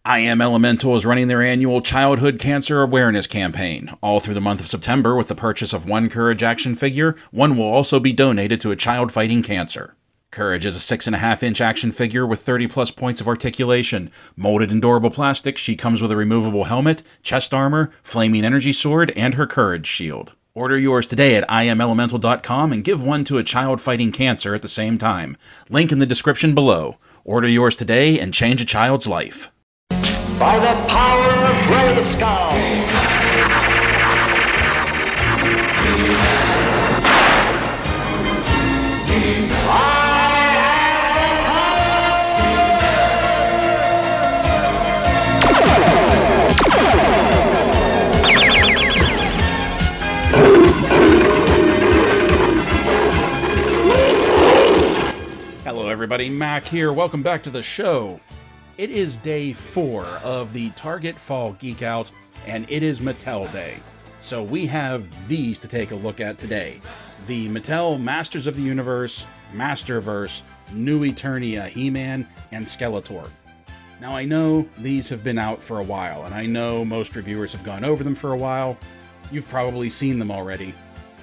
I Am Elemental is running their annual Childhood Cancer Awareness campaign. All through the month of September, with the purchase of one Courage action figure, one will also be donated to a child fighting cancer. Courage is a 6.5-inch action figure with 30 plus points of articulation. Molded in durable plastic, she comes with a removable helmet, chest armor, flaming energy sword, and her Courage shield. Order yours today at IamElemental.com and give one to a child fighting cancer at the same time. Link in the description below. Order yours today and change a child's life. By the power of Grayskull! Hello everybody, Mac here. Welcome back to the show. It is day 4 of the Target Fall Geek Out, and it is Mattel Day. So we have these to take a look at today. The Mattel Masters of the Universe, Masterverse, New Eternia, He-Man, and Skeletor. Now I know these have been out for a while, and I know most reviewers have gone over them for a while. You've probably seen them already.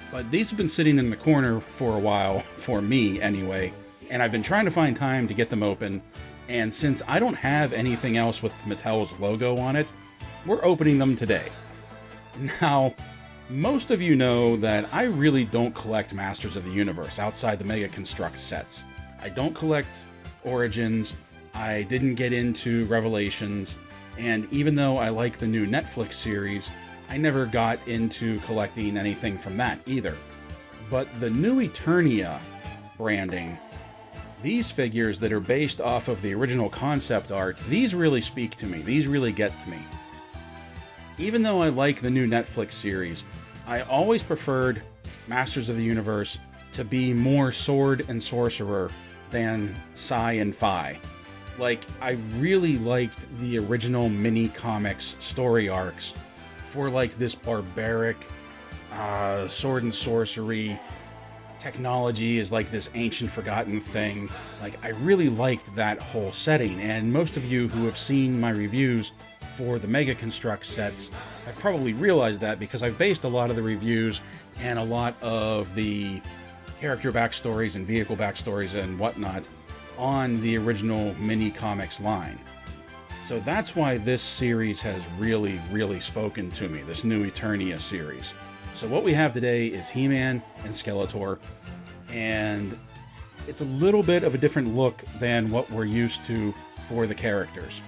But these have been sitting in the corner for a while, for me anyway, and I've been trying to find time to get them open. And since I don't have anything else with Mattel's logo on it, we're opening them today. Now, most of you know that I really don't collect Masters of the Universe outside the Mega Construct sets. I don't collect Origins, I didn't get into Revelations, and even though I like the new Netflix series, I never got into collecting anything from that either. But the new Eternia branding, these figures that are based off of the original concept art, these really speak to me. These really get to me. Even though I like the new Netflix series, I always preferred Masters of the Universe to be more sword and sorcerer than Psi and Phi. Like, I really liked the original mini comics story arcs for like this barbaric sword and sorcery. Technology is like this ancient forgotten thing. Like, I really liked that whole setting, and most of you who have seen my reviews for the Mega Construct sets have probably realized that, because I've based a lot of the reviews and a lot of the character backstories and vehicle backstories and whatnot on the original mini comics line. So that's why this series has really spoken to me, this new Eternia series. So what we have today is He-Man and Skeletor, and it's a little bit of a different look than what we're used to for the characters.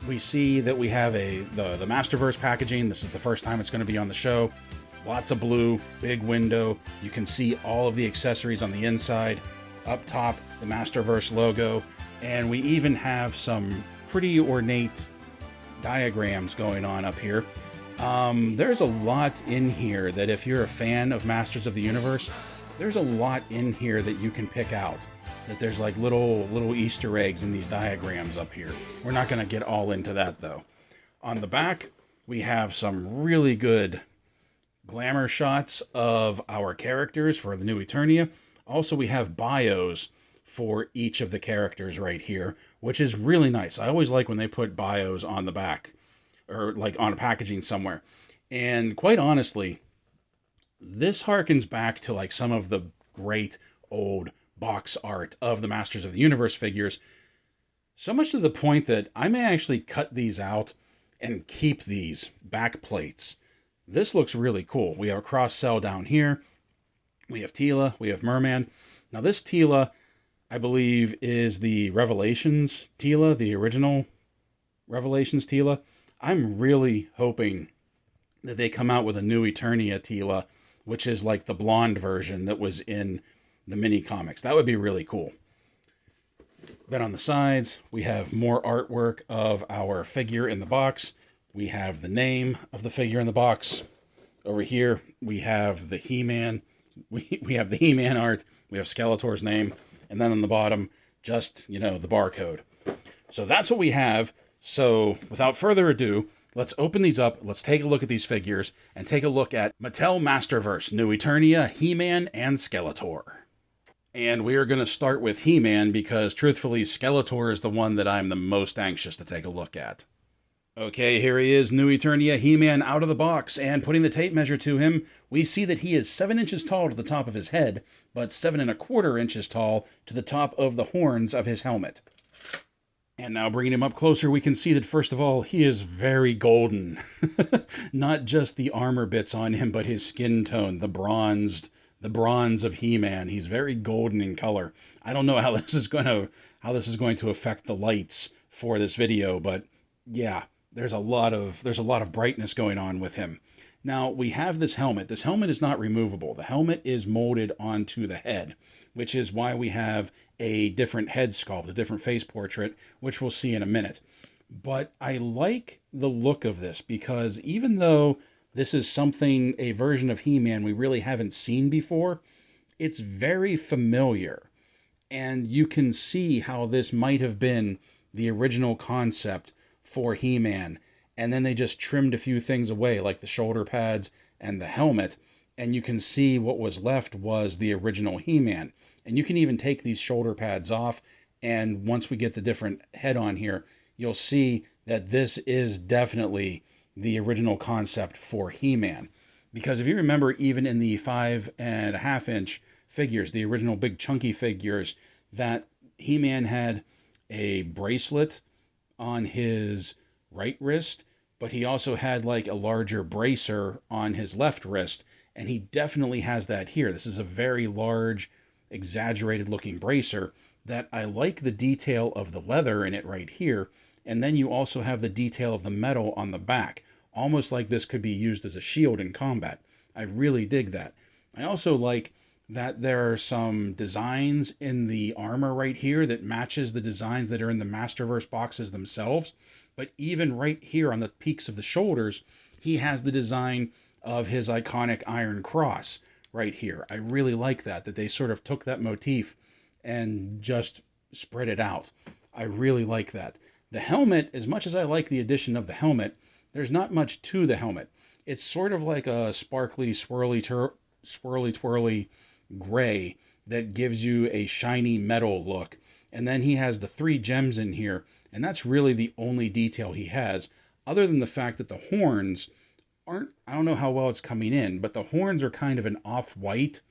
We see that we have the Masterverse packaging. This is the first time it's going to be on the show. Lots of blue, big window. You can see all of the accessories on the inside. Up top, the Masterverse logo, and we even have some pretty ornate diagrams going on up here. There's a lot in here that if you're a fan of Masters of the Universe, there's a lot in here that you can pick out. That there's like little Easter eggs in these diagrams up here. We're not going to get all into that though. On the back, we have some really good glamour shots of our characters for the new Eternia. Also, we have bios for each of the characters right here, which is really nice. I always like when they put bios on the back, or like on a packaging somewhere. And quite honestly, this harkens back to like some of the great old box art of the Masters of the Universe figures, so much to the point that I may actually cut these out and keep these back plates. This looks really cool. We have a cross cell down here. We have Teela, we have Merman. Now this Teela, I believe, is the Revelations Teela, the original Revelations Teela. I'm really hoping that they come out with a new Eternia Teela, which is like the blonde version that was in the mini comics. That would be really cool. Then on the sides, we have more artwork of our figure in the box. We have the name of the figure in the box. Over here, we have the He-Man. We have the He-Man art. We have Skeletor's name. And then on the bottom, just, the barcode. So that's what we have. So without further ado, let's open these up. Let's take a look at these figures and take a look at Mattel Masterverse, New Eternia, He-Man, and Skeletor. And we are going to start with He-Man because, truthfully, Skeletor is the one that I'm the most anxious to take a look at. Okay, here he is, new Eternia He-Man out of the box, and putting the tape measure to him, we see that he is 7 inches tall to the top of his head, but 7¼ inches tall to the top of the horns of his helmet. And now bringing him up closer, we can see that first of all, he is very golden. Not just the armor bits on him, but his skin tone, the bronze of He-Man. He's very golden in color. I don't know how this is going to affect the lights for this video, but yeah, there's a lot of brightness going on with him. Now we have this helmet. This helmet is not removable. The helmet is molded onto the head, which is why we have a different head sculpt, a different face portrait, which we'll see in a minute. But I like the look of this because even though this is a version of He-Man we really haven't seen before, it's very familiar. And you can see how this might have been the original concept for He-Man. And then they just trimmed a few things away, like the shoulder pads and the helmet. And you can see what was left was the original He-Man. And you can even take these shoulder pads off. And once we get the different head on here, you'll see that this is definitely the original concept for He-Man. Because if you remember, even in the 5½ inch figures, the original big chunky figures, that He-Man had a bracelet on his right wrist, but he also had like a larger bracer on his left wrist, and he definitely has that here. This is a very large, exaggerated looking bracer that I like the detail of the leather in it right here, and then you also have the detail of the metal on the back, almost like this could be used as a shield in combat. I really dig that. I also like that there are some designs in the armor right here that matches the designs that are in the Masterverse boxes themselves. But even right here on the peaks of the shoulders, he has the design of his iconic Iron Cross right here. I really like that they sort of took that motif and just spread it out. I really like that. The helmet, as much as I like the addition of the helmet, there's not much to the helmet. It's sort of like a sparkly, swirly twirly gray that gives you a shiny metal look. And then he has the 3 gems in here, and that's really the only detail he has, other than the fact that the horns aren't, I don't know how well it's coming in, but the horns are kind of an off-white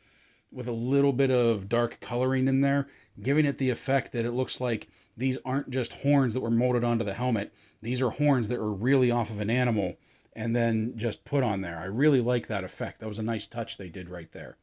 with a little bit of dark coloring in there, giving it the effect that it looks like these aren't just horns that were molded onto the helmet. These are horns that were really off of an animal and then just put on there. I really like that effect. That was a nice touch they did right there.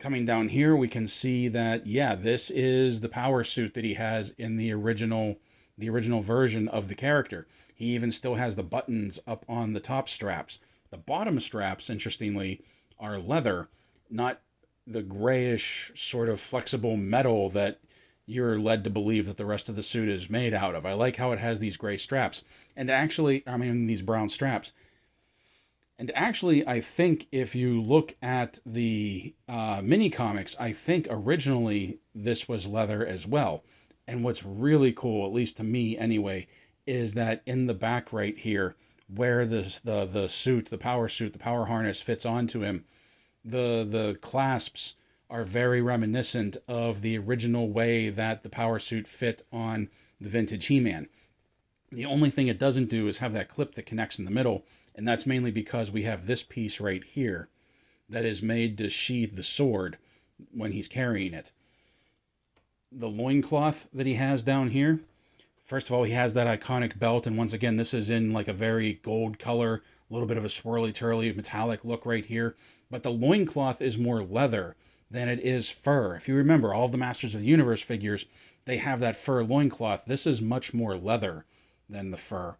Coming down here, we can see that, yeah, this is the power suit that he has in the original version of the character. He even still has the buttons up on the top straps. The bottom straps, interestingly, are leather, not the grayish sort of flexible metal that you're led to believe that the rest of the suit is made out of. I like how it has these gray straps. And actually, these brown straps. And actually, I think if you look at the mini comics, I think originally this was leather as well. And what's really cool, at least to me anyway, is that in the back right here, where the suit, the power harness fits onto him, the clasps are very reminiscent of the original way that the power suit fit on the vintage He-Man. The only thing it doesn't do is have that clip that connects in the middle, and that's mainly because we have this piece right here that is made to sheathe the sword when he's carrying it. The loincloth that he has down here, first of all, he has that iconic belt, and once again, this is in like a very gold color, a little bit of a swirly-turly metallic look right here, but the loincloth is more leather than it is fur. If you remember, all of the Masters of the Universe figures, they have that fur loincloth. This is much more leather than the fur.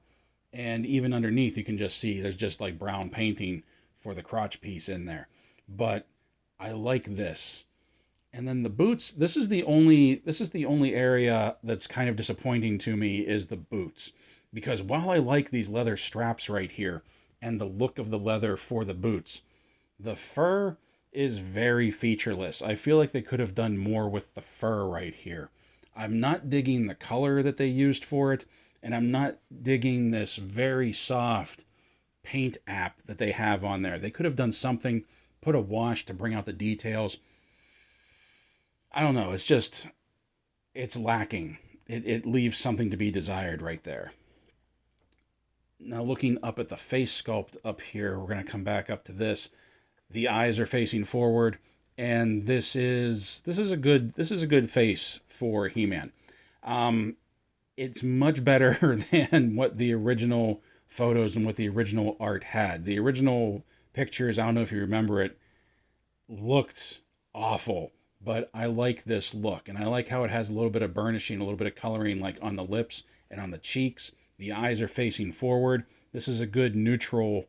And even underneath, you can just see there's just like brown painting for the crotch piece in there. But I like this. And then the boots, this is the only area that's kind of disappointing to me is the boots. Because while I like these leather straps right here and the look of the leather for the boots, the fur is very featureless. I feel like they could have done more with the fur right here. I'm not digging the color that they used for it, and I'm not digging this very soft paint app that they have on there. They could have done something, put a wash to bring out the details. I don't know, it's lacking. It leaves something to be desired right there. Now looking up at the face sculpt up here, we're going to come back up to this. The eyes are facing forward, and this is a good face for He-Man. It's much better than what the original photos and what the original art had. The original pictures, I don't know if you remember it, looked awful, but I like this look, and I like how it has a little bit of burnishing, a little bit of coloring, like on the lips and on the cheeks. The eyes are facing forward. This is a good neutral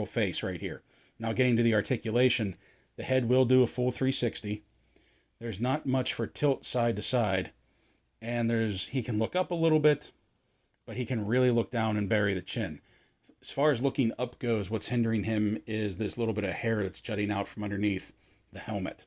face right here. Now getting to the articulation, the head will do a full 360. There's not much for tilt side to side, and he can look up a little bit, but he can really look down and bury the chin. As far as looking up goes, what's hindering him is this little bit of hair that's jutting out from underneath the helmet.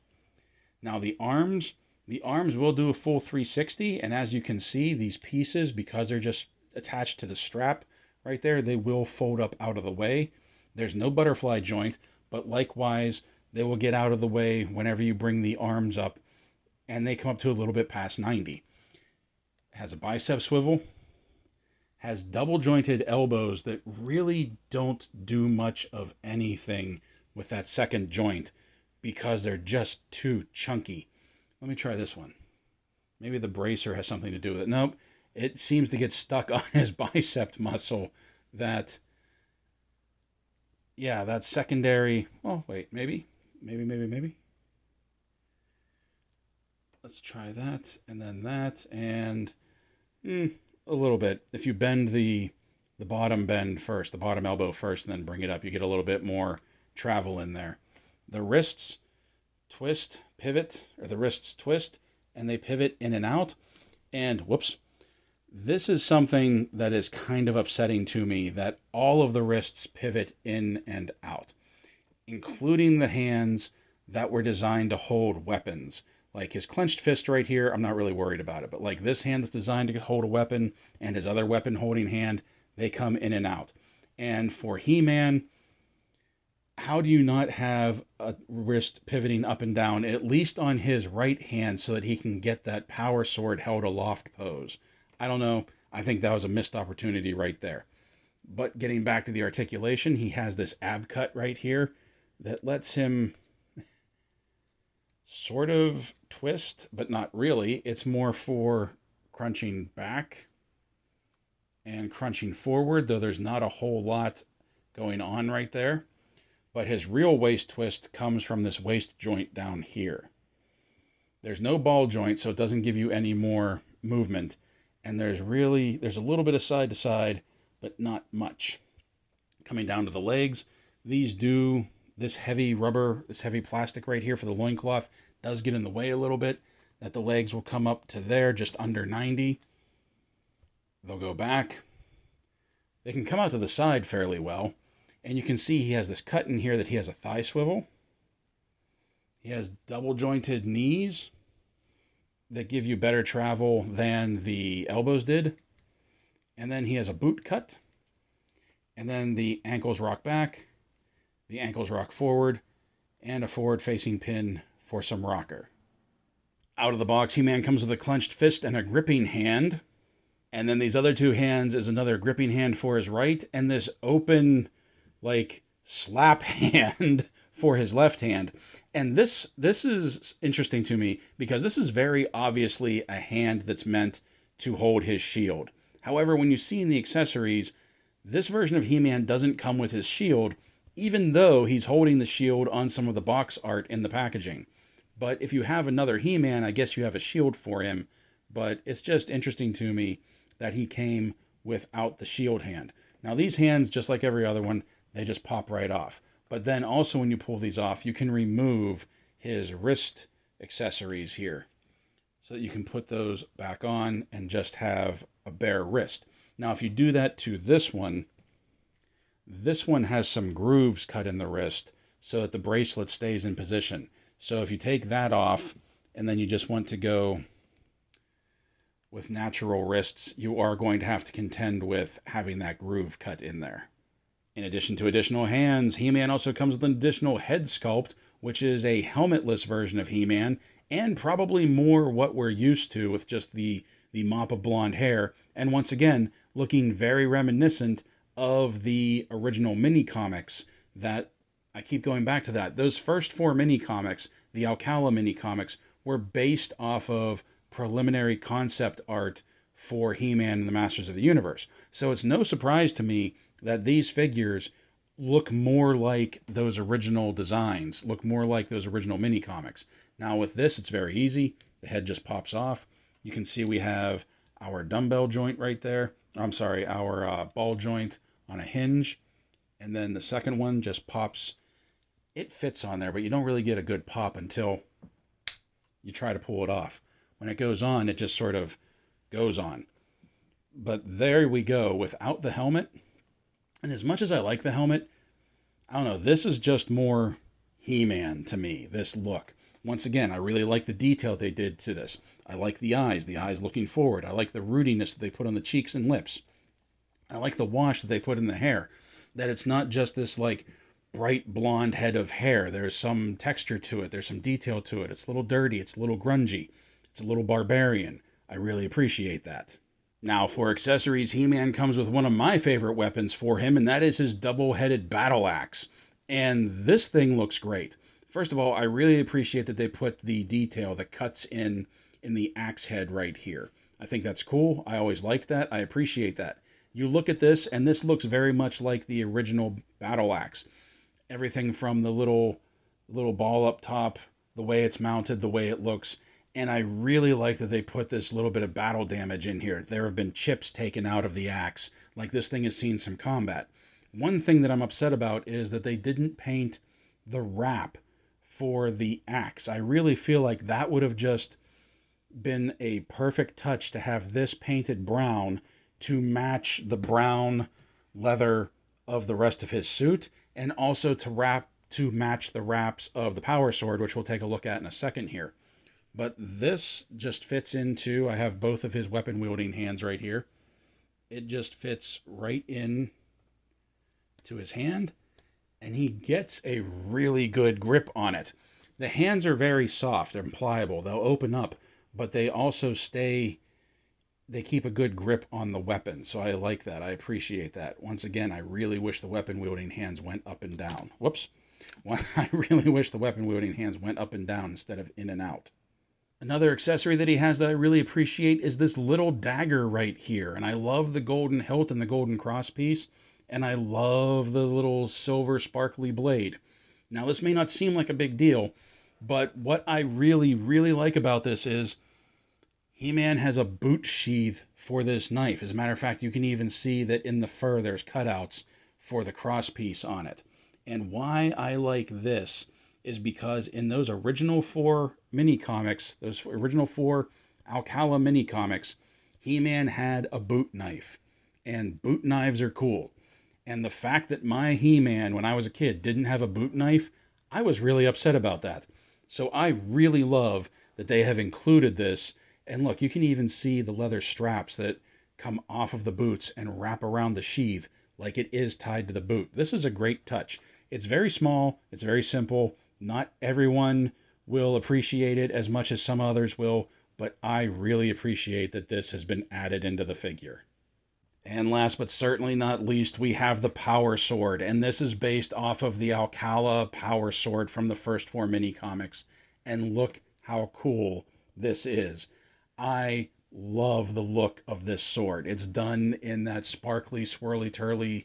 Now the arms will do a full 360, and as you can see, these pieces, because they're just attached to the strap right there, they will fold up out of the way. There's no butterfly joint, but likewise, they will get out of the way whenever you bring the arms up, and they come up to a little bit past 90. Has a bicep swivel, has double jointed elbows that really don't do much of anything with that second joint because they're just too chunky. Let me try this one. Maybe the bracer has something to do with it. Nope. It seems to get stuck on his bicep muscle. That secondary. Oh, wait, maybe. Let's try that, and then that, and a little bit. If you bend the bottom bend first, the bottom elbow first, and then bring it up, you get a little bit more travel in there. The wrists twist, pivot, or the wrists twist, and they pivot in and out. And whoops, this is something that is kind of upsetting to me, that all of the wrists pivot in and out, including the hands that were designed to hold weapons. Like his clenched fist right here, I'm not really worried about it, but like this hand that's designed to hold a weapon and his other weapon holding hand, they come in and out. And for He-Man, how do you not have a wrist pivoting up and down, at least on his right hand, so that he can get that power sword held aloft pose? I don't know. I think that was a missed opportunity right there. But getting back to the articulation, he has this ab cut right here that lets him sort of twist, but not really. It's more for crunching back and crunching forward, though there's not a whole lot going on right there. But his real waist twist comes from this waist joint down here. There's no ball joint, so it doesn't give you any more movement. And there's a little bit of side to side, but not much. Coming down to the legs, this heavy rubber, this heavy plastic right here for the loincloth does get in the way a little bit, that the legs will come up to there, just under 90. They'll go back. They can come out to the side fairly well. And you can see he has this cut in here that he has a thigh swivel. He has double jointed knees that give you better travel than the elbows did. And then he has a boot cut. And then the ankles rock back, the ankles rock forward, and a forward-facing pin for some rocker. Out of the box, He-Man comes with a clenched fist and a gripping hand. And then these other two hands is another gripping hand for his right, and this open, like, slap hand for his left hand. And this is interesting to me, because this is very obviously a hand that's meant to hold his shield. However, when you see in the accessories, this version of He-Man doesn't come with his shield, even though he's holding the shield on some of the box art in the packaging. But if you have another He-Man, I guess you have a shield for him. But it's just interesting to me that he came without the shield hand. Now these hands, just like every other one, they just pop right off. But then also when you pull these off, you can remove his wrist accessories here, so that you can put those back on and just have a bare wrist. Now if you do that to this one has some grooves cut in the wrist so that the bracelet stays in position. So if you take that off and then you just want to go with natural wrists, you are going to have to contend with having that groove cut in there. In addition to additional hands, He-Man also comes with an additional head sculpt, which is a helmetless version of He-Man, and probably more what we're used to with just the mop of blonde hair, and once again, looking very reminiscent of the original mini comics that I keep going back to that. Those first 4 mini comics, the Alcala mini comics, were based off of preliminary concept art for He-Man and the Masters of the Universe. So it's no surprise to me that these figures look more like those original designs, look more like those original mini comics. Now with this, it's very easy. The head just pops off. You can see we have our dumbbell joint right there. I'm sorry, our ball joint on a hinge. And then the second one just pops. It fits on there, but you don't really get a good pop until you try to pull it off. When it goes on, it just sort of goes on. But there we go, without the helmet. And as much as I like the helmet, I don't know, this is just more He-Man to me, this look. Once again, I really like the detail they did to this. I like the eyes looking forward. I like the rootiness that they put on the cheeks and lips. I like the wash that they put in the hair. That it's not just this like bright blonde head of hair. There's some texture to it. There's some detail to it. It's a little dirty. It's a little grungy. It's a little barbarian. I really appreciate that. Now for accessories, He-Man comes with one of my favorite weapons for him, and that is his double-headed battle axe. And this thing looks great. First of all, I really appreciate that they put the detail that cuts in the axe head right here. I think that's cool. I always liked that. I appreciate that. You look at this, and this looks very much like the original battle axe. Everything from the little ball up top, the way it's mounted, the way it looks. And I really like that they put this little bit of battle damage in here. There have been chips taken out of the axe. Like this thing has seen some combat. One thing that I'm upset about is that they didn't paint the wrap for the axe. I really feel like that would have just been a perfect touch to have this painted brown to match the brown leather of the rest of his suit, and also to match the wraps of the power sword, which we'll take a look at in a second here. But this just fits into, I have both of his weapon wielding hands right here. It just fits right in to his hand, and he gets a really good grip on it. The hands are very soft, they're pliable, they'll open up, but they also they keep a good grip on the weapon. So I like that. I appreciate that. Once again, I really wish the weapon wielding hands went up and down. Whoops. I really wish the weapon wielding hands went up and down instead of in and out. Another accessory that he has that I really appreciate is this little dagger right here. And I love the golden hilt and the golden cross piece. And I love the little silver sparkly blade. Now, this may not seem like a big deal, but what I really, really like about this is He-Man has a boot sheath for this knife. As a matter of fact, you can even see that in the fur there's cutouts for the cross piece on it. And why I like this is because in those original 4 mini comics, those original 4 Alcala mini comics, He-Man had a boot knife. And boot knives are cool. And the fact that my He-Man, when I was a kid, didn't have a boot knife, I was really upset about that. So I really love that they have included this. And look, you can even see the leather straps that come off of the boots and wrap around the sheath like it is tied to the boot. This is a great touch. It's very small. It's very simple. Not everyone will appreciate it as much as some others will, but I really appreciate that this has been added into the figure. And last but certainly not least, we have the Power Sword, and this is based off of the Alcala Power Sword from the first 4 mini comics. And look how cool this is. I love the look of this sword. It's done in that sparkly, swirly-turly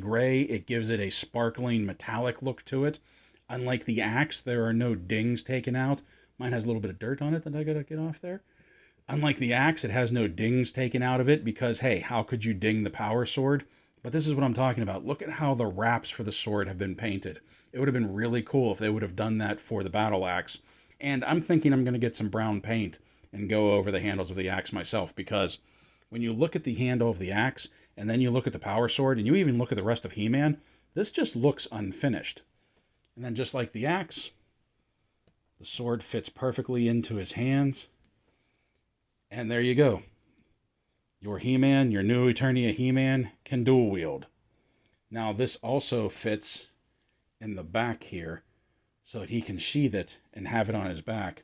gray. It gives it a sparkling metallic look to it. Unlike the axe, there are no dings taken out. Mine has a little bit of dirt on it that I gotta get off there. Unlike the axe, it has no dings taken out of it because, hey, how could you ding the power sword? But this is what I'm talking about. Look at how the wraps for the sword have been painted. It would have been really cool if they would have done that for the battle axe. And I'm thinking I'm going to get some brown paint and go over the handles of the axe myself, because when you look at the handle of the axe and then you look at the power sword and you even look at the rest of He-Man, this just looks unfinished. And then just like the axe, the sword fits perfectly into his hands. And there you go. Your He-Man, your new Eternia He-Man, can dual wield. Now this also fits in the back here so that he can sheath it and have it on his back.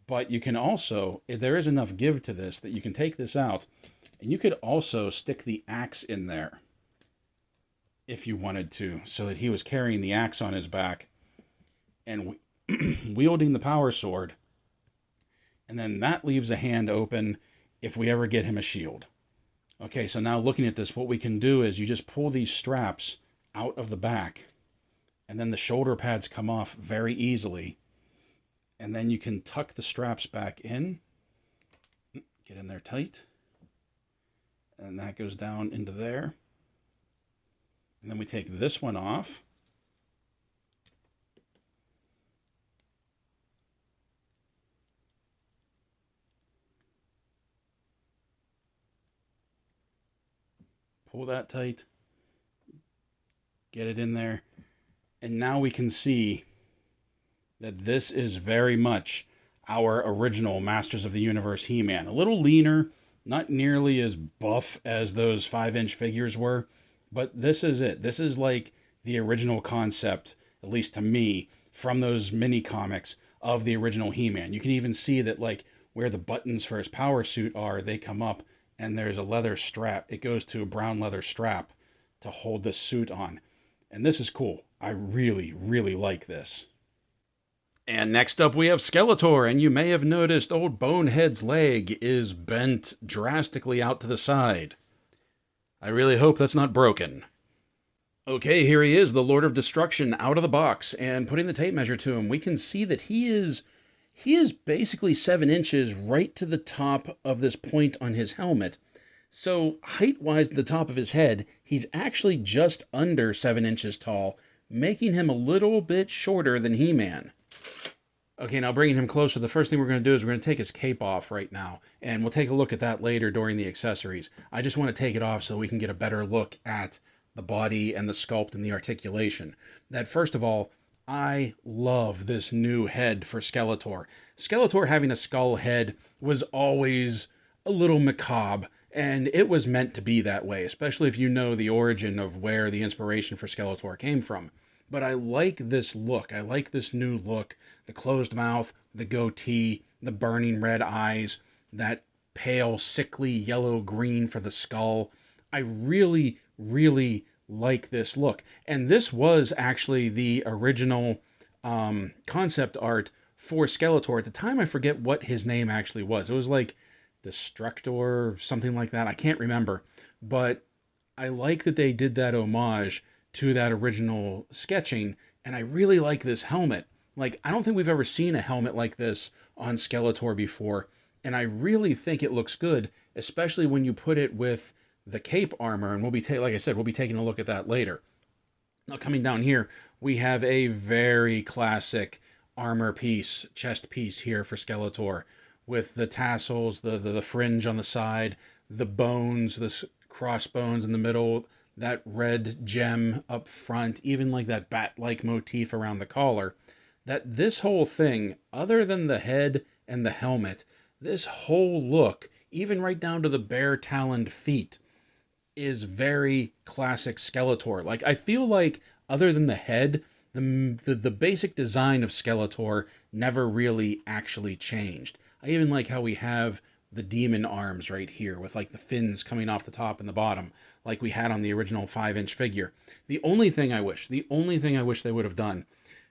But you can also, there is enough give to this that you can take this out And you could also stick the axe in there if you wanted to, so that he was carrying the axe on his back and wielding the power sword. And then that leaves a hand open if we ever get him a shield. Okay, so now looking at this, what we can do is you just pull these straps out of the back, and then the shoulder pads come off very easily. And then you can tuck the straps back in, get in there tight, and that goes down into there. And then we take this one off. Pull that tight, get it in there, and now we can see that this is very much our original Masters of the Universe He-Man. A little leaner, not nearly as buff as those 5-inch figures were, but this is it. This is like the original concept, at least to me, from those mini comics of the original He-Man. You can even see that, like, where the buttons for his power suit are, they come up, and there's a leather strap. It goes to a brown leather strap to hold the suit on. And this is cool. I really, really like this. And next up we have Skeletor, and you may have noticed old Bonehead's leg is bent drastically out to the side. I really hope that's not broken. Okay, here he is, the Lord of Destruction, out of the box, and putting the tape measure to him, we can see that he is basically 7 inches right to the top of this point on his helmet. So height-wise, the top of his head, he's actually just under 7 inches tall, making him a little bit shorter than He-Man. Okay, now bringing him closer, the first thing we're going to do is we're going to take his cape off right now, and we'll take a look at that later during the accessories. I just want to take it off so we can get a better look at the body and the sculpt and the articulation. That, first of all, I love this new head for Skeletor. Skeletor having a skull head was always a little macabre, and it was meant to be that way, especially if you know the origin of where the inspiration for Skeletor came from. But I like this look. I like this new look. The closed mouth, the goatee, the burning red eyes, that pale, sickly yellow-green for the skull. I really, really like this look. And this was actually the original concept art for Skeletor. At the time, I forget what his name actually was. It was like Destructor, something like that. I can't remember. But I like that they did that homage to that original sketching, and I really like this helmet. Like, I don't think we've ever seen a helmet like this on Skeletor before, and I really think it looks good, especially when you put it with the cape armor, and like I said, we'll be taking a look at that later. Now, coming down here, we have a very classic armor piece, chest piece here for Skeletor, with the tassels, the fringe on the side, the bones, the crossbones in the middle, that red gem up front, even like that bat-like motif around the collar, that this whole thing, other than the head and the helmet, this whole look, even right down to the bare-taloned feet, is very classic Skeletor. Like, I feel like, other than the head, the basic design of Skeletor never really actually changed. I even like how we have the demon arms right here with like the fins coming off the top and the bottom like we had on the original 5-inch figure. The only thing I wish they would have done,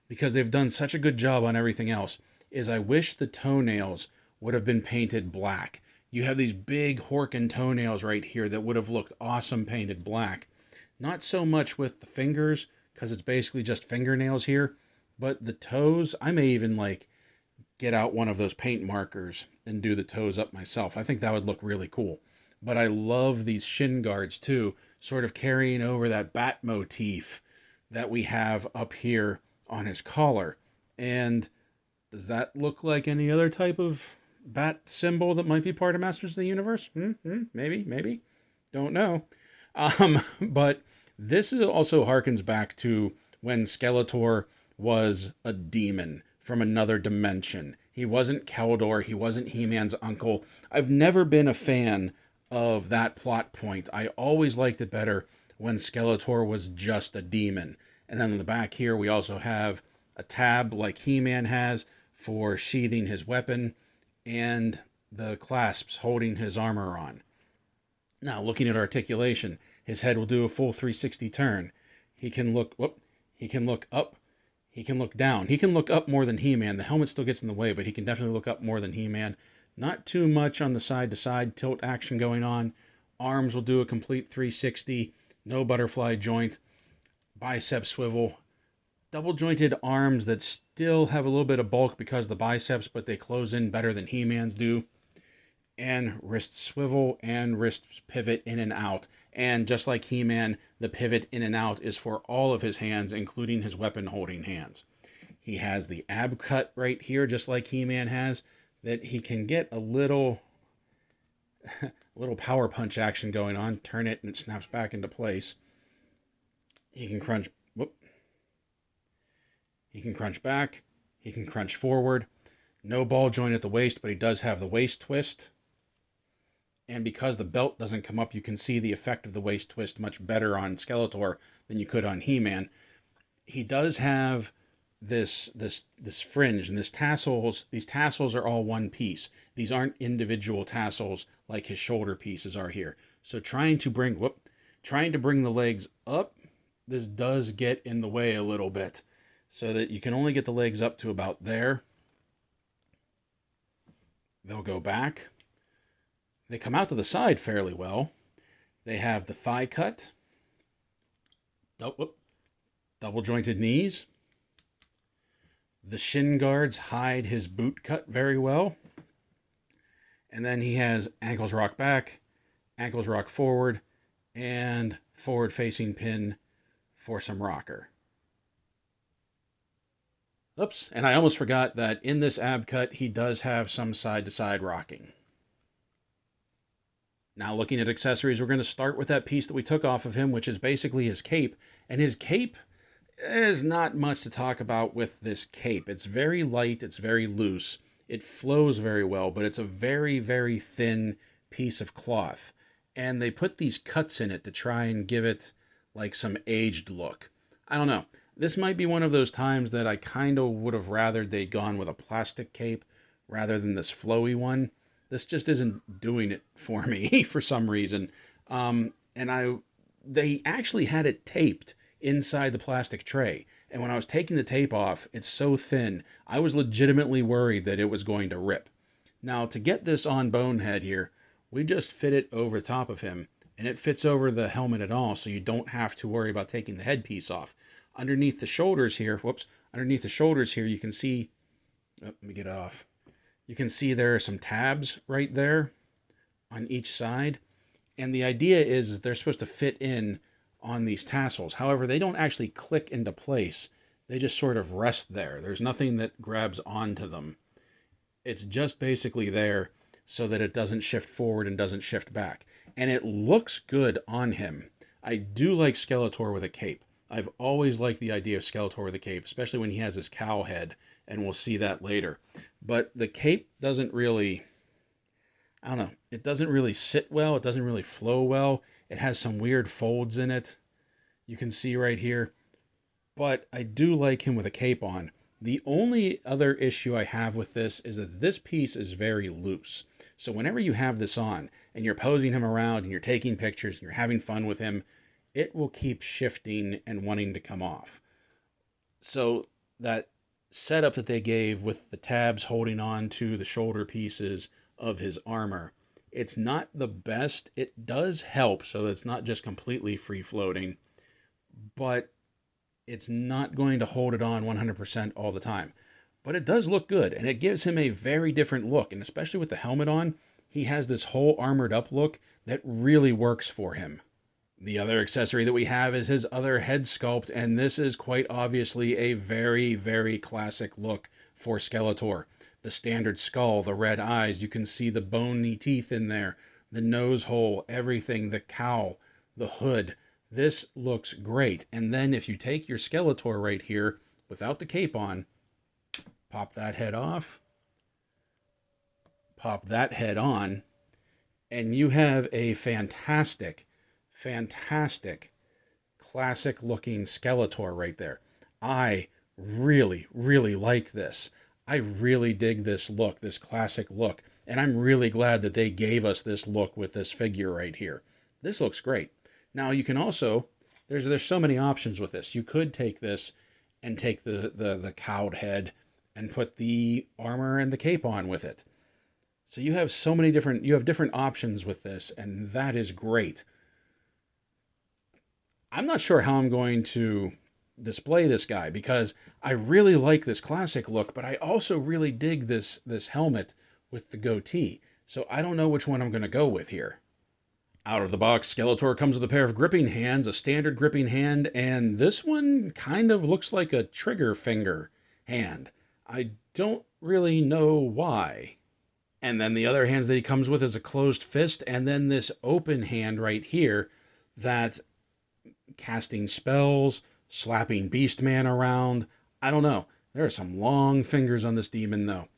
because they've done such a good job on everything else, is I wish the toenails would have been painted black. You have these big Horkin toenails right here that would have looked awesome painted black. Not so much with the fingers, because it's basically just fingernails here, but the toes, I may even like get out one of those paint markers and do the toes up myself. I think that would look really cool. But I love these shin guards too, sort of carrying over that bat motif that we have up here on his collar. And does that look like any other type of bat symbol that might be part of Masters of the Universe? Maybe. Don't know. But this also harkens back to when Skeletor was a demon from another dimension. He wasn't Keldor, he wasn't He-Man's uncle. I've never been a fan of that plot point. I always liked it better when Skeletor was just a demon. And then in the back here, we also have a tab like He-Man has for sheathing his weapon, and the clasps holding his armor on. Now, looking at articulation, his head will do a full 360 turn. He can look, whoop, he can look up, he can look down. He can look up more than He-Man. The helmet still gets in the way, but he can definitely look up more than He-Man. Not too much on the side-to-side tilt action going on. Arms will do a complete 360. No butterfly joint. Bicep swivel. Double-jointed arms that still have a little bit of bulk because of the biceps, but they close in better than He-Man's do. And wrist swivel and wrist pivot in and out. And just like He-Man, the pivot in and out is for all of his hands, including his weapon-holding hands. He has the ab cut right here, just like He-Man has, that he can get a little power punch action going on. Turn it and it snaps back into place. He can crunch, whoop. He can crunch back. He can crunch forward. No ball joint at the waist, but he does have the waist twist. And because the belt doesn't come up, you can see the effect of the waist twist much better on Skeletor than you could on He-Man. He does have this fringe and these tassels are all one piece. These aren't individual tassels like his shoulder pieces are here. So trying to bring the legs up, this does get in the way a little bit. So that you can only get the legs up to about there. They'll go back. They come out to the side fairly well. They have the thigh cut. Double jointed knees. The shin guards hide his boot cut very well. And then he has ankles rock back, ankles rock forward, and forward facing pin for some rocker. Oops, and I almost forgot that in this ab cut, he does have some side-to-side rocking. Now looking at accessories, we're going to start with that piece that we took off of him, which is basically his cape. And his cape, there's not much to talk about with this cape. It's very light, it's very loose, it flows very well, but it's a very, very thin piece of cloth. And they put these cuts in it to try and give it like some aged look. I don't know. This might be one of those times that I kind of would have rathered they'd gone with a plastic cape rather than this flowy one. This just isn't doing it for me for some reason. They actually had it taped inside the plastic tray. And when I was taking the tape off, it's so thin, I was legitimately worried that it was going to rip. Now, to get this on Bonehead here, we just fit it over the top of him. And it fits over the helmet at all, so you don't have to worry about taking the headpiece off. Underneath the shoulders here, you can see, let me get it off. You can see there are some tabs right there on each side. And the idea is they're supposed to fit in on these tassels. However, they don't actually click into place. They just sort of rest there. There's nothing that grabs onto them. It's just basically there so that it doesn't shift forward and doesn't shift back. And it looks good on him. I do like Skeletor with a cape. I've always liked the idea of Skeletor with a cape, especially when he has his cow head, and we'll see that later. But the cape doesn't really, I don't know, it doesn't really sit well, it doesn't really flow well. It has some weird folds in it, you can see right here. But I do like him with a cape on. The only other issue I have with this is that this piece is very loose. So whenever you have this on, and you're posing him around, and you're taking pictures, and you're having fun with him, it will keep shifting and wanting to come off. So that setup that they gave with the tabs holding on to the shoulder pieces of his armor, it's not the best. It does help so that it's not just completely free floating, but it's not going to hold it on 100% all the time. But it does look good, and it gives him a very different look, and especially with the helmet on, he has this whole armored up look that really works for him. The other accessory that we have is his other head sculpt, and this is quite obviously a very, very classic look for Skeletor. The standard skull, the red eyes, you can see the bony teeth in there, the nose hole, everything, the cowl, the hood. This looks great. And then if you take your Skeletor right here, without the cape on, pop that head off, pop that head on, and you have a fantastic classic looking Skeletor right there. I really, really like this. I really dig this look, this classic look. And I'm really glad that they gave us this look with this figure right here. This looks great. Now you can also, there's so many options with this. You could take this and take the cowed head and put the armor and the cape on with it. So you have so many different options with this, and that is great. I'm not sure how I'm going to display this guy because I really like this classic look, but I also really dig this helmet with the goatee. So I don't know which one I'm going to go with here. Out of the box, Skeletor comes with a pair of gripping hands, a standard gripping hand, and this one kind of looks like a trigger finger hand. I don't really know why. And then the other hands that he comes with is a closed fist, and then this open hand right here that casting spells, slapping Beastman around. I don't know. There are some long fingers on this demon, though.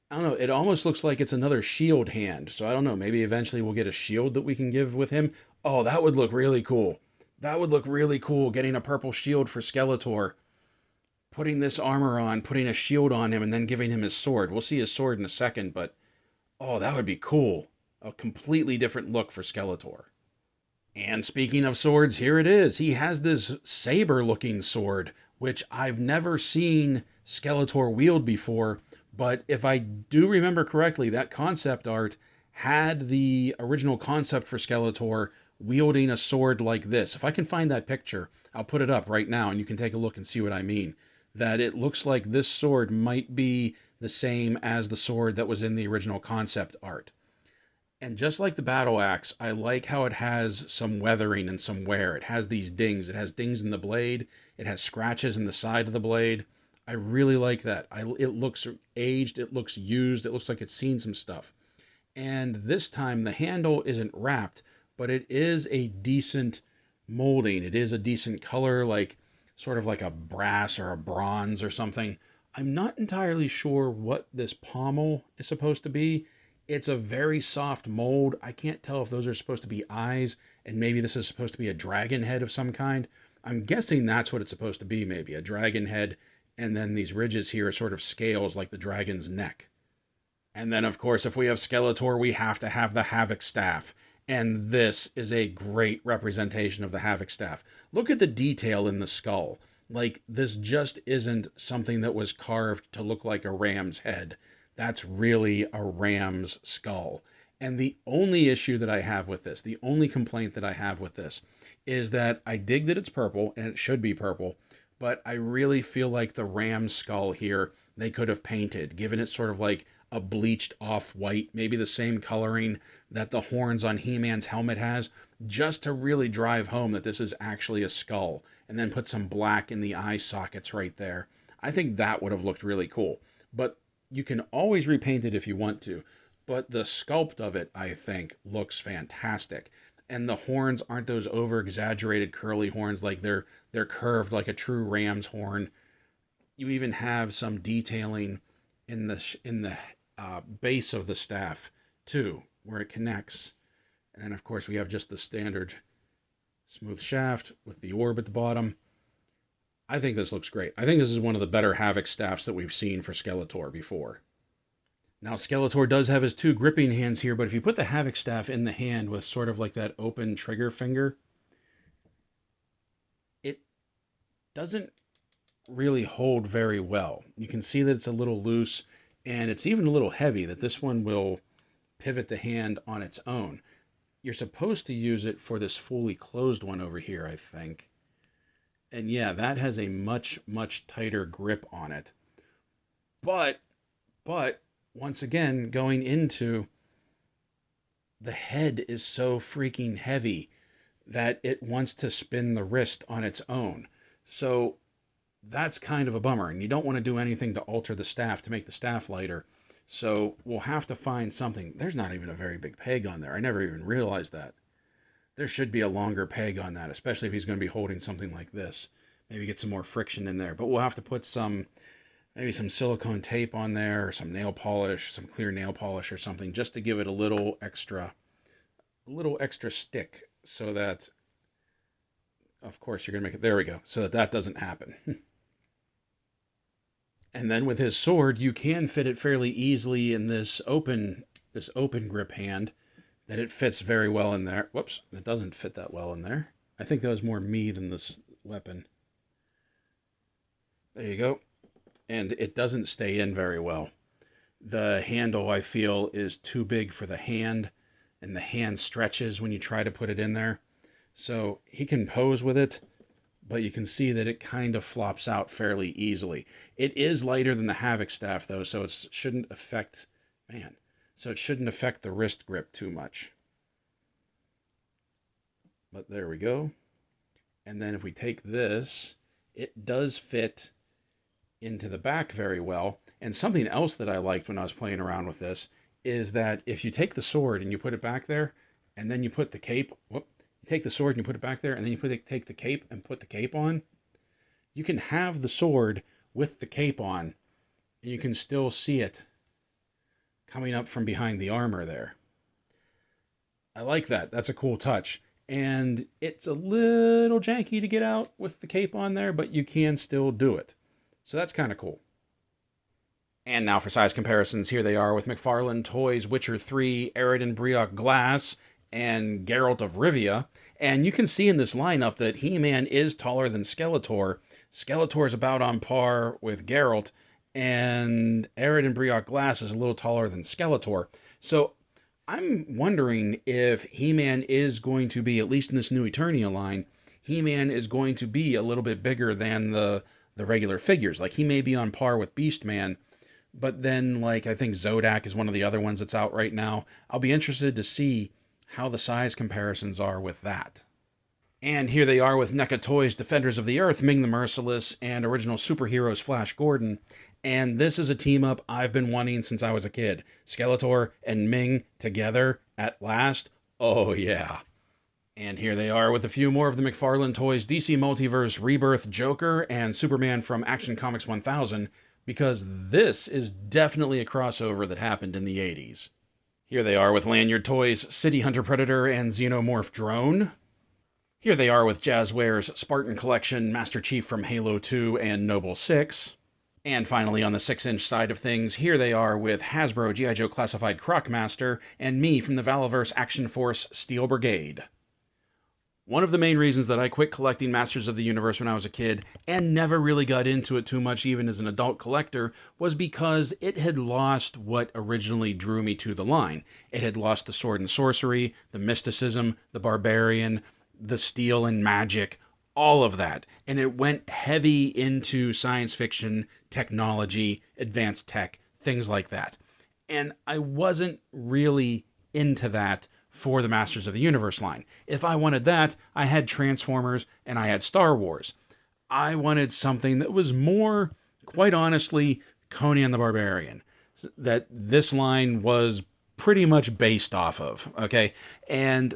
I don't know. It almost looks like it's another shield hand. So I don't know. Maybe eventually we'll get a shield that we can give with him. Oh, that would look really cool. That would look really cool, getting a purple shield for Skeletor. Putting this armor on, putting a shield on him, and then giving him his sword. We'll see his sword in a second, but oh, that would be cool. A completely different look for Skeletor. And speaking of swords, here it is. He has this saber-looking sword, which I've never seen Skeletor wield before. But if I do remember correctly, that concept art had the original concept for Skeletor wielding a sword like this. If I can find that picture, I'll put it up right now and you can take a look and see what I mean. That it looks like this sword might be the same as the sword that was in the original concept art. And just like the battle axe, I like how it has some weathering and some wear. It has these dings. It has dings in the blade. It has scratches in the side of the blade. I really like that. It looks aged. It looks used. It looks like it's seen some stuff. And this time the handle isn't wrapped, but it is a decent molding. It is a decent color, like sort of like a brass or a bronze or something. I'm not entirely sure what this pommel is supposed to be. It's a very soft mold. I can't tell if those are supposed to be eyes, and maybe this is supposed to be a dragon head of some kind. I'm guessing that's what it's supposed to be, maybe. A dragon head, and then these ridges here are sort of scales like the dragon's neck. And then, of course, if we have Skeletor, we have to have the Havoc Staff. And this is a great representation of the Havoc Staff. Look at the detail in the skull. Like, this just isn't something that was carved to look like a ram's head. That's really a ram's skull. And the only issue that I have with this, the only complaint that I have with this, is that I dig that it's purple, and it should be purple, but I really feel like the ram's skull here, they could have painted, given it sort of like a bleached off-white, maybe the same coloring that the horns on He-Man's helmet has, just to really drive home that this is actually a skull, and then put some black in the eye sockets right there. I think that would have looked really cool. But you can always repaint it if you want to, but the sculpt of it, I think, looks fantastic. And the horns aren't those over-exaggerated curly horns, like they're curved like a true ram's horn. You even have some detailing in the base of the staff too, where it connects. And then, of course, we have just the standard smooth shaft with the orb at the bottom. I think this looks great. I think this is one of the better Havoc staffs that we've seen for Skeletor before. Now, Skeletor does have his two gripping hands here, but if you put the Havoc staff in the hand with sort of like that open trigger finger, it doesn't really hold very well. You can see that it's a little loose, and it's even a little heavy, that this one will pivot the hand on its own. You're supposed to use it for this fully closed one over here, I think. And yeah, that has a much, much tighter grip on it. But, once again, going into the head is so freaking heavy that it wants to spin the wrist on its own. So that's kind of a bummer. And you don't want to do anything to alter the staff to make the staff lighter. So we'll have to find something. There's not even a very big peg on there. I never even realized that. There should be a longer peg on that, especially if he's going to be holding something like this. Maybe get some more friction in there. But we'll have to put maybe some silicone tape on there, or some nail polish, some clear nail polish or something, just to give it a little extra stick, so that, of course, you're going to make it, there we go, so that doesn't happen. And then with his sword, you can fit it fairly easily in this open this open grip hand that it fits very well in there. Whoops, it doesn't fit that well in there. I think that was more me than this weapon. There you go. And it doesn't stay in very well. The handle, I feel, is too big for the hand, and the hand stretches when you try to put it in there. So he can pose with it, but you can see that it kind of flops out fairly easily. It is lighter than the Havoc staff, though, so it shouldn't affect... So it shouldn't affect the wrist grip too much. But there we go. And then if we take this, it does fit into the back very well. And something else that I liked when I was playing around with this is that if you take the sword and you put it back there, and then you put the cape... you take the sword and you put it back there, and then you take the cape and put the cape on, you can have the sword with the cape on, and you can still see it coming up from behind the armor there. I like that. That's a cool touch. And it's a little janky to get out with the cape on there, but you can still do it. So that's kind of cool. And now for size comparisons, here they are with McFarlane Toys Witcher 3, Arid Brioc Glass, and Geralt of Rivia. And you can see in this lineup that He-Man is taller than Skeletor. Skeletor is about on par with Geralt, and Arid Brioc Glass is a little taller than Skeletor. So I'm wondering if He-Man is going to be, at least in this new Eternia line, He-Man is going to be a little bit bigger than the regular figures. Like, he may be on par with Beastman, but then, like, I think Zodak is one of the other ones that's out right now. I'll be interested to see how the size comparisons are with that. And here they are with NECA Toys Defenders of the Earth, Ming the Merciless, and Original Superheroes Flash Gordon. And this is a team-up I've been wanting since I was a kid. Skeletor and Ming together at last. Oh, yeah. And here they are with a few more of the McFarlane Toys DC Multiverse Rebirth Joker and Superman from Action Comics 1000, because this is definitely a crossover that happened in the 80s. Here they are with Lanyard Toys City Hunter Predator and Xenomorph Drone. Here they are with Jazzwares Spartan Collection, Master Chief from Halo 2 and Noble 6. And finally, on the 6-inch side of things, here they are with Hasbro G.I. Joe Classified Crocmaster and me from the Valaverse Action Force Steel Brigade. One of the main reasons that I quit collecting Masters of the Universe when I was a kid, and never really got into it too much even as an adult collector, was because it had lost what originally drew me to the line. It had lost the sword and sorcery, the mysticism, the barbarian, the steel and magic, all of that. And it went heavy into science fiction, technology, advanced tech, things like that. And I wasn't really into that for the Masters of the Universe line. If I wanted that, I had Transformers and I had Star Wars. I wanted something that was more, quite honestly, Conan the Barbarian. That this line was pretty much based off of, okay? And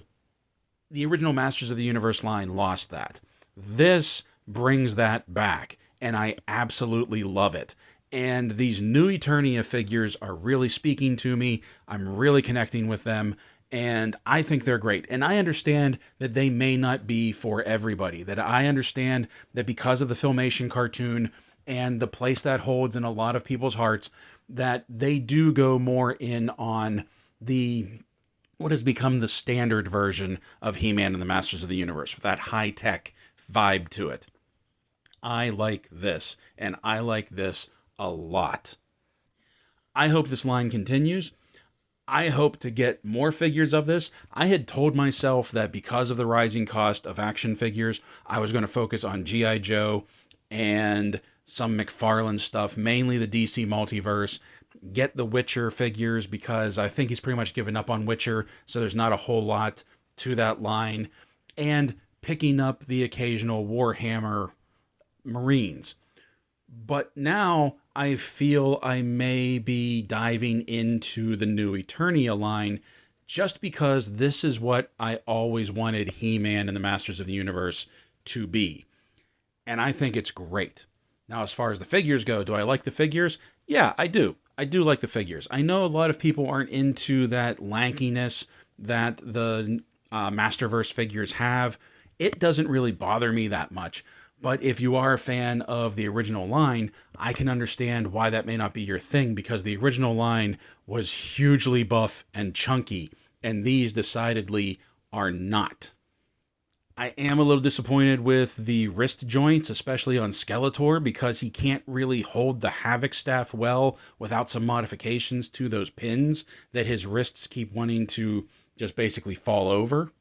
the original Masters of the Universe line lost that. This brings that back, and I absolutely love it. And these new Eternia figures are really speaking to me. I'm really connecting with them, and I think they're great. And I understand that they may not be for everybody. That I understand that because of the Filmation cartoon and the place that holds in a lot of people's hearts, that they do go more in on what has become the standard version of He-Man and the Masters of the Universe, with that high-tech vibe to it. I like this, and I like this a lot. I hope this line continues. I hope to get more figures of this. I had told myself that because of the rising cost of action figures, I was going to focus on G.I. Joe and some McFarlane stuff, mainly the DC Multiverse. Get the Witcher figures because I think he's pretty much given up on Witcher, so there's not a whole lot to that line. And picking up the occasional Warhammer Marines. But now I feel I may be diving into the new Eternia line just because this is what I always wanted He-Man and the Masters of the Universe to be. And I think it's great. Now, as far as the figures go, do I like the figures? Yeah, I do. I do like the figures. I know a lot of people aren't into that lankiness that the Masterverse figures have. It doesn't really bother me that much. But if you are a fan of the original line, I can understand why that may not be your thing, because the original line was hugely buff and chunky, and these decidedly are not. I am a little disappointed with the wrist joints, especially on Skeletor, because he can't really hold the Havoc staff well without some modifications to those pins that his wrists keep wanting to just basically fall over.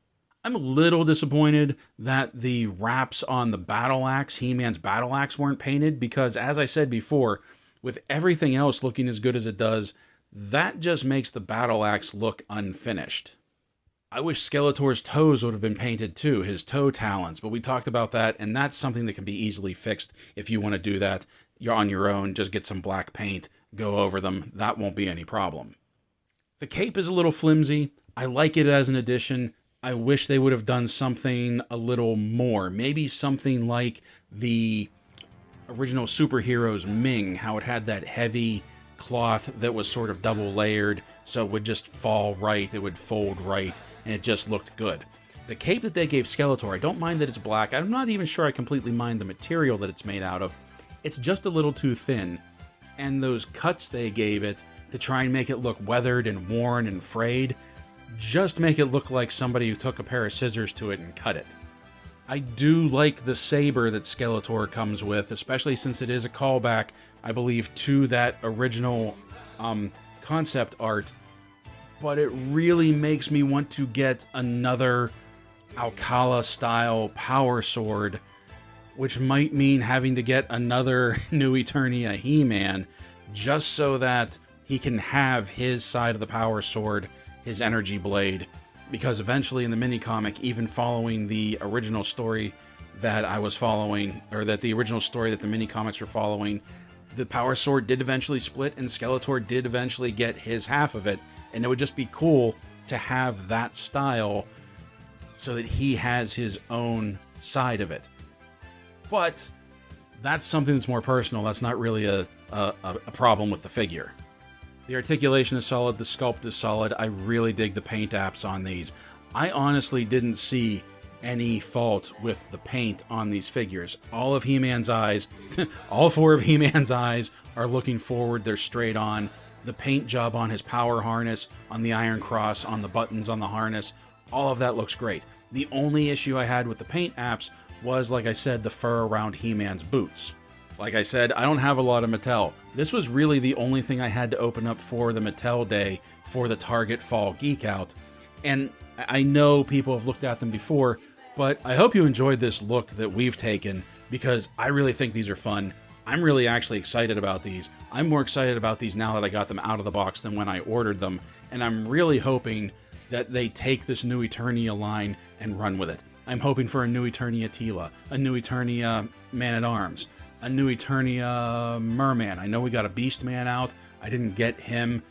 I'm a little disappointed that the wraps on the battle axe, He-Man's battle axe, weren't painted, because as I said before, with everything else looking as good as it does, that just makes the battle axe look unfinished. I wish Skeletor's toes would have been painted too, his toe talons, but we talked about that, and that's something that can be easily fixed if you want to do that. You're on your own, just get some black paint, go over them, that won't be any problem. The cape is a little flimsy. I like it as an addition. I wish they would have done something a little more. Maybe something like the original superheroes Ming, how it had that heavy cloth that was sort of double layered, so it would just fall right, it would fold right, and it just looked good. The cape that they gave Skeletor, I don't mind that it's black. I'm not even sure I completely mind the material that it's made out of. It's just a little too thin. And those cuts they gave it to try and make it look weathered and worn and frayed, just make it look like somebody who took a pair of scissors to it and cut it. I do like the saber that Skeletor comes with, especially since it is a callback, I believe, to that original concept art. But it really makes me want to get another Alcala-style power sword, which might mean having to get another New Eternia He-Man, just so that he can have his side of the power sword, his energy blade, because eventually in the mini-comic, even following the original story that I was following, or that the original story that the mini-comics were following, the power sword did eventually split, and Skeletor did eventually get his half of it, and it would just be cool to have that style so that he has his own side of it. But that's something that's more personal. That's not really a problem with the figure. The articulation is solid, the sculpt is solid. I really dig the paint apps on these. I honestly didn't see any fault with the paint on these figures. All of He-Man's eyes, all four of He-Man's eyes are looking forward, they're straight on. The paint job on his power harness, on the Iron Cross, on the buttons on the harness, all of that looks great. The only issue I had with the paint apps was, like I said, the fur around He-Man's boots. Like I said, I don't have a lot of Mattel. This was really the only thing I had to open up for the Mattel Day for the Target Fall Geek Out. And I know people have looked at them before, but I hope you enjoyed this look that we've taken, because I really think these are fun. I'm really actually excited about these. I'm more excited about these now that I got them out of the box than when I ordered them, and I'm really hoping that they take this new Eternia line and run with it. I'm hoping for a new Eternia Tila, a new Eternia Man-at-Arms, a new Eternia Merman. I know we got a Beast Man out. I didn't get him,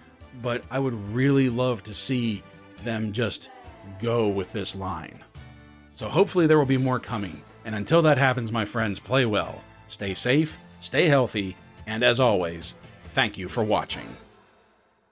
but I would really love to see them just go with this line. So hopefully there will be more coming. And until that happens, my friends, play well, stay safe, stay healthy, and as always, thank you for watching.